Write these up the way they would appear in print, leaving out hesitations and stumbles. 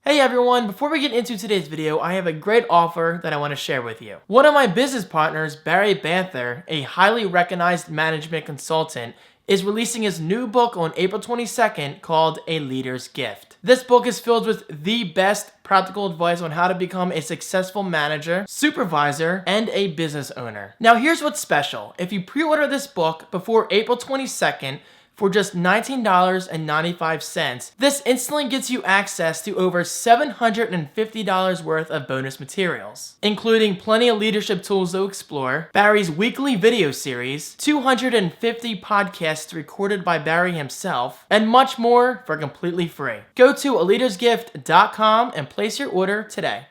Hey everyone, before we get into today's video, I have a great offer that I want to share with you. One of my business partners, Barry Banther, a highly recognized management consultant, is releasing his new book on April 22nd called A Leader's Gift. This book is filled with the best practical advice on how to become a successful manager, supervisor, and a business owner. Now here's what's special. If you pre-order this book before April 22nd, for just $19.95, this instantly gets you access to over $750 worth of bonus materials, including plenty of leadership tools to explore, Barry's weekly video series, 250 podcasts recorded by Barry himself, and much more for completely free. Go to aleadersgift.com and place your order today.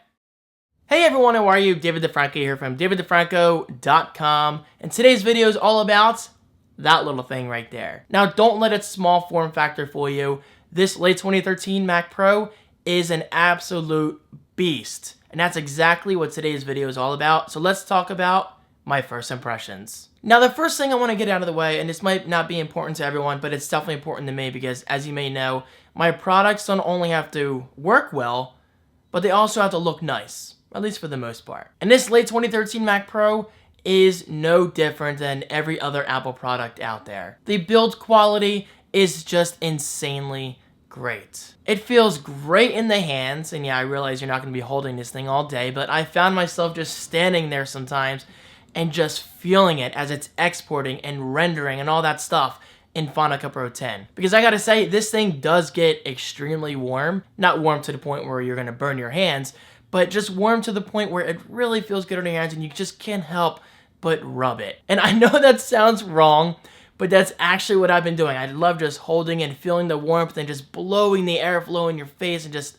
Hey everyone, how are you? David DeFranco here from daviddefranco.com, and today's video is all about that little thing right there. Now, don't let its small form factor fool you. This late 2013 Mac Pro is an absolute beast. And that's exactly what today's video is all about. So let's talk about my first impressions. Now, the first thing I want to get out of the way, and this might not be important to everyone, but it's definitely important to me because, as you may know, my products don't only have to work well, but they also have to look nice, at least for the most part. And this late 2013 Mac Pro is no different than every other Apple product out there. The build quality is just insanely great. It feels great in the hands, and yeah, I realize you're not going to be holding this thing all day, but I found myself just standing there sometimes and just feeling it as it's exporting and rendering and all that stuff in Final Cut Pro 10. Because I gotta say, this thing does get extremely warm. Not warm to the point where you're going to burn your hands, but just warm to the point where it really feels good on your hands and you just can't help but rub it. And I know that sounds wrong, but that's actually what I've been doing. I love just holding and feeling the warmth and just blowing the airflow in your face, and just,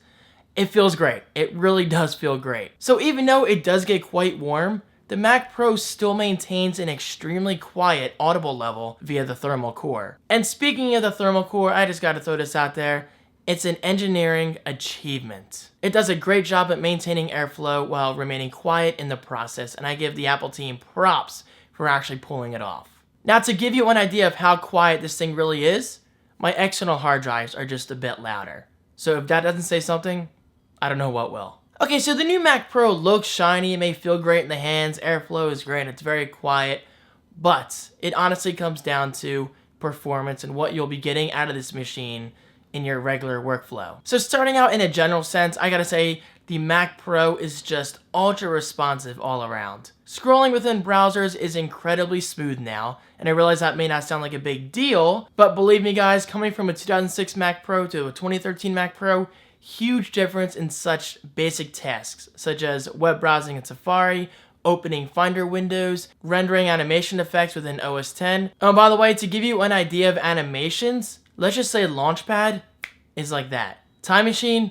it feels great. It really does feel great. So even though it does get quite warm, the Mac Pro still maintains an extremely quiet audible level via the thermal core. And speaking of the thermal core, I just gotta throw this out there. It's an engineering achievement. It does a great job at maintaining airflow while remaining quiet in the process, and I give the Apple team props for actually pulling it off. Now, to give you an idea of how quiet this thing really is, my external hard drives are just a bit louder. So if that doesn't say something, I don't know what will. Okay, so the new Mac Pro looks shiny, it may feel great in the hands, airflow is great, it's very quiet, but it honestly comes down to performance and what you'll be getting out of this machine in your regular workflow. So starting out in a general sense, I gotta say the Mac Pro is just ultra responsive all around. Scrolling within browsers is incredibly smooth now, and I realize that may not sound like a big deal, but believe me guys, coming from a 2006 Mac Pro to a 2013 Mac Pro, huge difference in such basic tasks, such as web browsing in Safari, opening Finder windows, rendering animation effects within OS X. Oh, by the way, to give you an idea of animations, let's just say Launchpad is like that. Time Machine,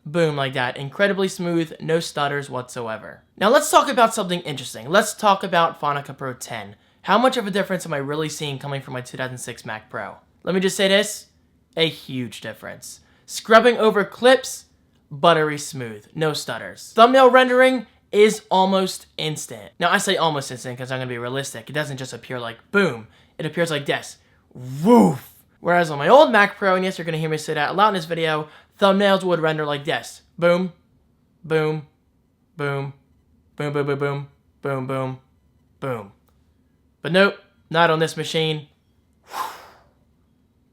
boom, like that. Incredibly smooth, no stutters whatsoever. Now let's talk about something interesting. Let's talk about Final Cut Pro 10. How much of a difference am I really seeing coming from my 2006 Mac Pro? Let me just say this, a huge difference. Scrubbing over clips, buttery smooth, no stutters. Thumbnail rendering is almost instant. Now I say almost instant because I'm gonna be realistic. It doesn't just appear like boom, it appears like this, woof. Whereas on my old Mac Pro, and yes, you're going to hear me say that a lot in this video, thumbnails would render like this. Boom, boom, boom, boom, boom, boom, boom, boom, boom, boom. But nope, not on this machine.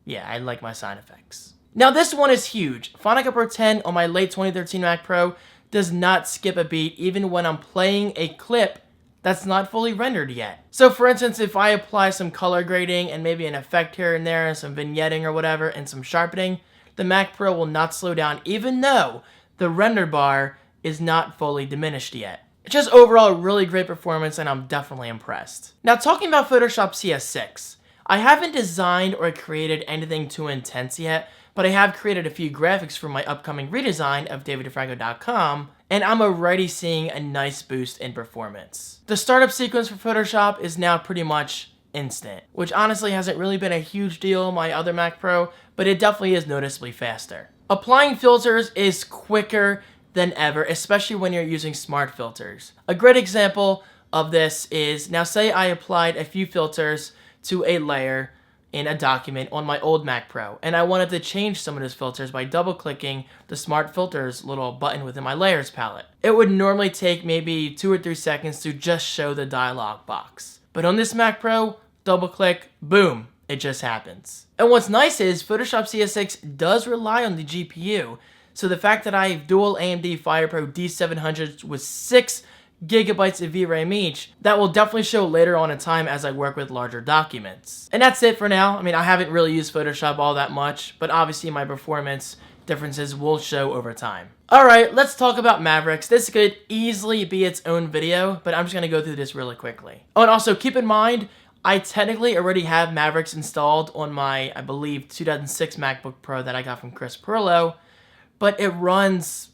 Yeah, I like my sound effects. Now this one is huge. Final Cut Pro 10 on my late 2013 Mac Pro does not skip a beat even when I'm playing a clip that's not fully rendered yet. So for instance, if I apply some color grading and maybe an effect here and there and some vignetting or whatever and some sharpening, the Mac Pro will not slow down even though the render bar is not fully diminished yet. It's just overall a really great performance and I'm definitely impressed. Now talking about Photoshop CS6, I haven't designed or created anything too intense yet, but I have created a few graphics for my upcoming redesign of daviddefranco.com, and I'm already seeing a nice boost in performance. The startup sequence for Photoshop is now pretty much instant, which honestly hasn't really been a huge deal on my other Mac Pro, but it definitely is noticeably faster. Applying filters is quicker than ever, especially when you're using smart filters. A great example of this is, now say I applied a few filters to a layer in a document on my old Mac Pro, and I wanted to change some of those filters by double-clicking the Smart Filters little button within my Layers palette. It would normally take maybe 2 or 3 seconds to just show the dialog box. But on this Mac Pro, double-click, boom, it just happens. And what's nice is Photoshop CS6 does rely on the GPU, so the fact that I have dual AMD FirePro D700s with 6 gigabytes of VRAM each, that will definitely show later on in time as I work with larger documents. And that's it for now. I mean, I haven't really used Photoshop all that much, but obviously my performance differences will show over time. Alright, let's talk about Mavericks. This could easily be its own video, but I'm just going to go through this really quickly. Oh, and also keep in mind, I technically already have Mavericks installed on my, I believe, 2006 MacBook Pro that I got from Chris Perlow, but it runs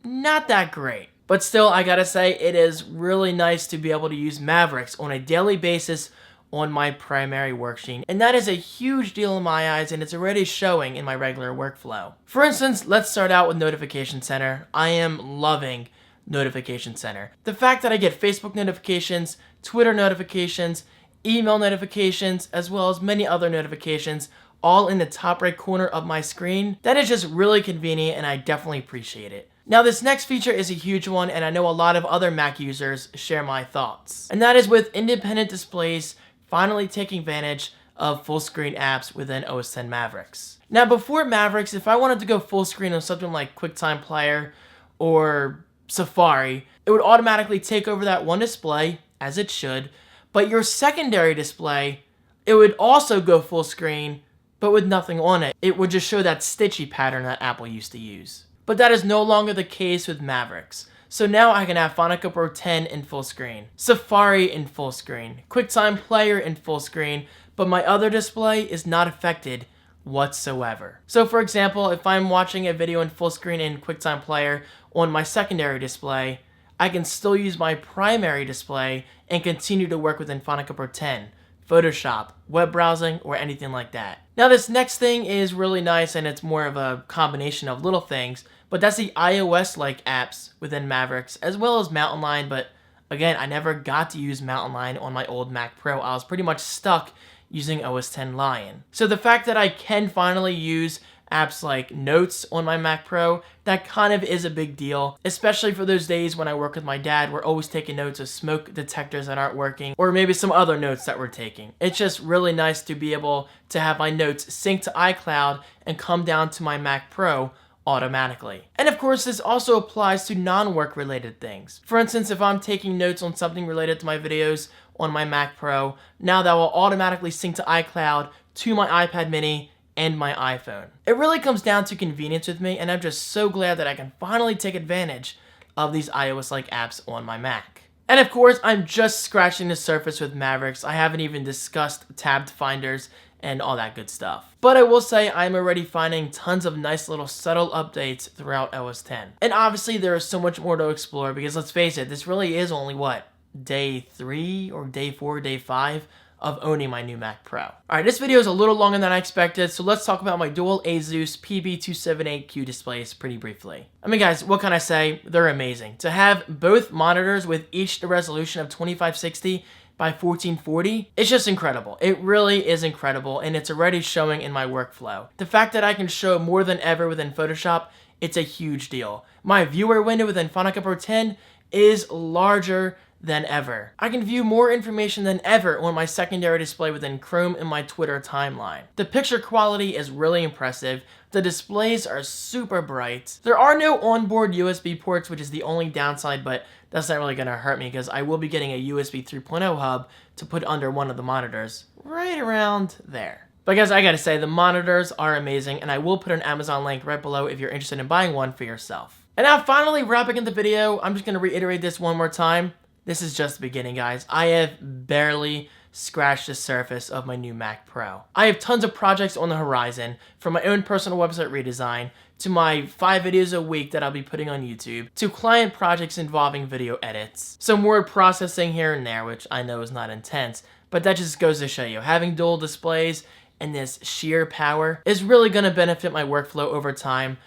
not that great. But still, I gotta say, it is really nice to be able to use Mavericks on a daily basis on my primary worksheet. And that is a huge deal in my eyes, and it's already showing in my regular workflow. For instance, let's start out with Notification Center. I am loving Notification Center. The fact that I get Facebook notifications, Twitter notifications, email notifications, as well as many other notifications, all in the top right corner of my screen, that is just really convenient, and I definitely appreciate it. Now this next feature is a huge one, and I know a lot of other Mac users share my thoughts. And that is with independent displays finally taking advantage of full screen apps within OS X Mavericks. Now before Mavericks, if I wanted to go full screen on something like QuickTime Player or Safari, it would automatically take over that one display, as it should, but your secondary display, it would also go full screen, but with nothing on it. It would just show that stitchy pattern that Apple used to use. But that is no longer the case with Mavericks. So now I can have Final Cut Pro 10 in full screen, Safari in full screen, QuickTime Player in full screen, but my other display is not affected whatsoever. So for example, if I'm watching a video in full screen in QuickTime Player on my secondary display, I can still use my primary display and continue to work within Final Cut Pro 10, Photoshop, web browsing, or anything like that. Now this next thing is really nice, and it's more of a combination of little things, but that's the iOS-like apps within Mavericks, as well as Mountain Lion, but again, I never got to use Mountain Lion on my old Mac Pro. I was pretty much stuck using OS X Lion. So the fact that I can finally use apps like Notes on my Mac Pro, that kind of is a big deal, especially for those days when I work with my dad. We're always taking notes of smoke detectors that aren't working, or maybe some other notes that we're taking. It's just really nice to be able to have my notes sync to iCloud and come down to my Mac Pro automatically. And of course, this also applies to non-work related things. For instance, if I'm taking notes on something related to my videos on my Mac Pro, now that will automatically sync to iCloud, to my iPad mini, and my iPhone. It really comes down to convenience with me, and I'm just so glad that I can finally take advantage of these iOS-like apps on my Mac. And of course, I'm just scratching the surface with Mavericks. I haven't even discussed tabbed finders and all that good stuff. But I will say I'm already finding tons of nice little subtle updates throughout OS X. And obviously there is so much more to explore, because let's face it, this really is only what, day 3 or day 4, day 5 of owning my new Mac Pro. Alright, this video is a little longer than I expected, so let's talk about my dual Asus PB278Q displays pretty briefly. I mean guys, what can I say? They're amazing. To have both monitors with each the resolution of 2560 by 1440, it's just incredible. It really is incredible, and it's already showing in my workflow. The fact that I can show more than ever within Photoshop, it's a huge deal. My viewer window within Final Cut Pro 10 is larger than ever. I can view more information than ever on my secondary display within Chrome and my Twitter timeline. The picture quality is really impressive. The displays are super bright. There are no onboard USB ports, which is the only downside, but that's not really gonna hurt me because I will be getting a USB 3.0 hub to put under one of the monitors right around there. But guys, I gotta say, the monitors are amazing, and I will put an Amazon link right below if you're interested in buying one for yourself. And now finally wrapping up the video, I'm just gonna reiterate this one more time. This is just the beginning, guys. I have barely scratched the surface of my new Mac Pro. I have tons of projects on the horizon, from my own personal website redesign, to my 5 videos a week that I'll be putting on YouTube, to client projects involving video edits, some word processing here and there, which I know is not intense, but that just goes to show you, having dual displays and this sheer power is really gonna benefit my workflow over time.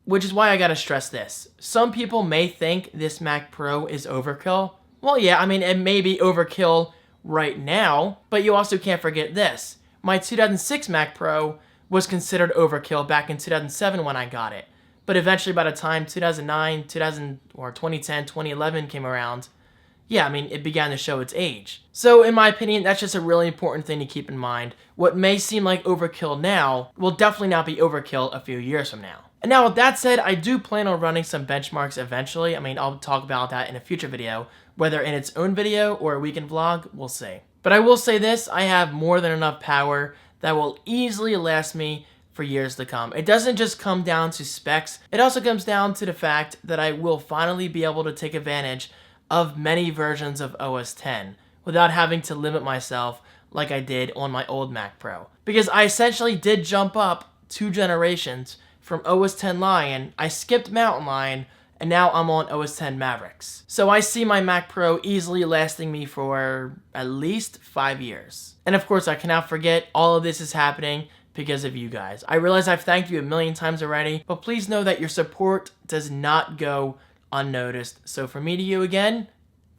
Which is why I gotta stress this. Some people may think this Mac Pro is overkill. Well, yeah, I mean, it may be overkill right now, but you also can't forget this. my 2006 Mac Pro was considered overkill back in 2007 when I got it. But eventually by the time 2009, 2010, 2011 came around, yeah, I mean, it began to show its age. So in my opinion, that's just a really important thing to keep in mind. What may seem like overkill now will definitely not be overkill a few years from now. And now with that said, I do plan on running some benchmarks eventually. I mean, I'll talk about that in a future video, whether in its own video or a weekend vlog, we'll see. But I will say this, I have more than enough power that will easily last me for years to come. It doesn't just come down to specs, it also comes down to the fact that I will finally be able to take advantage of many versions of OS X without having to limit myself like I did on my old Mac Pro. Because I essentially did jump up 2 generations from OS X Lion, I skipped Mountain Lion, and now I'm on OS X Mavericks. So I see my Mac Pro easily lasting me for at least 5 years. And of course I cannot forget all of this is happening because of you guys. I realize I've thanked you a million times already, but please know that your support does not go unnoticed. So from me to you again,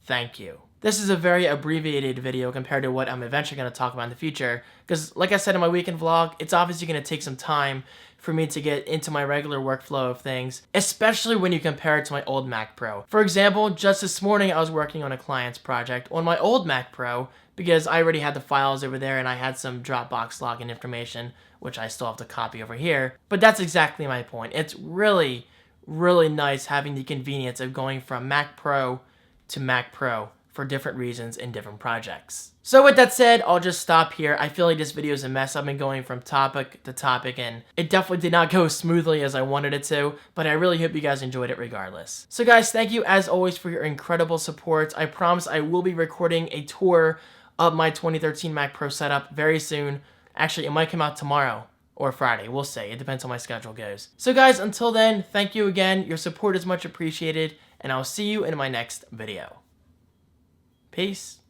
thank you. This is a very abbreviated video compared to what I'm eventually going to talk about in the future, because like I said in my weekend vlog, it's obviously going to take some time for me to get into my regular workflow of things, especially when you compare it to my old Mac Pro. For example, just this morning I was working on a client's project on my old Mac Pro because I already had the files over there and I had some Dropbox login information, which I still have to copy over here. But that's exactly my point. It's really nice having the convenience of going from Mac Pro to Mac Pro for different reasons in different projects. So with that said, I'll just stop here. I feel like this video is a mess. I've been going from topic to topic and it definitely did not go smoothly as I wanted it to, but I really hope you guys enjoyed it regardless. So guys, thank you as always for your incredible support. I promise I will be recording a tour of my 2013 Mac Pro setup very soon. Actually, it might come out tomorrow or Friday. We'll see. It depends how my schedule goes. So guys, until then, thank you again. Your support is much appreciated, and I'll see you in my next video. Peace.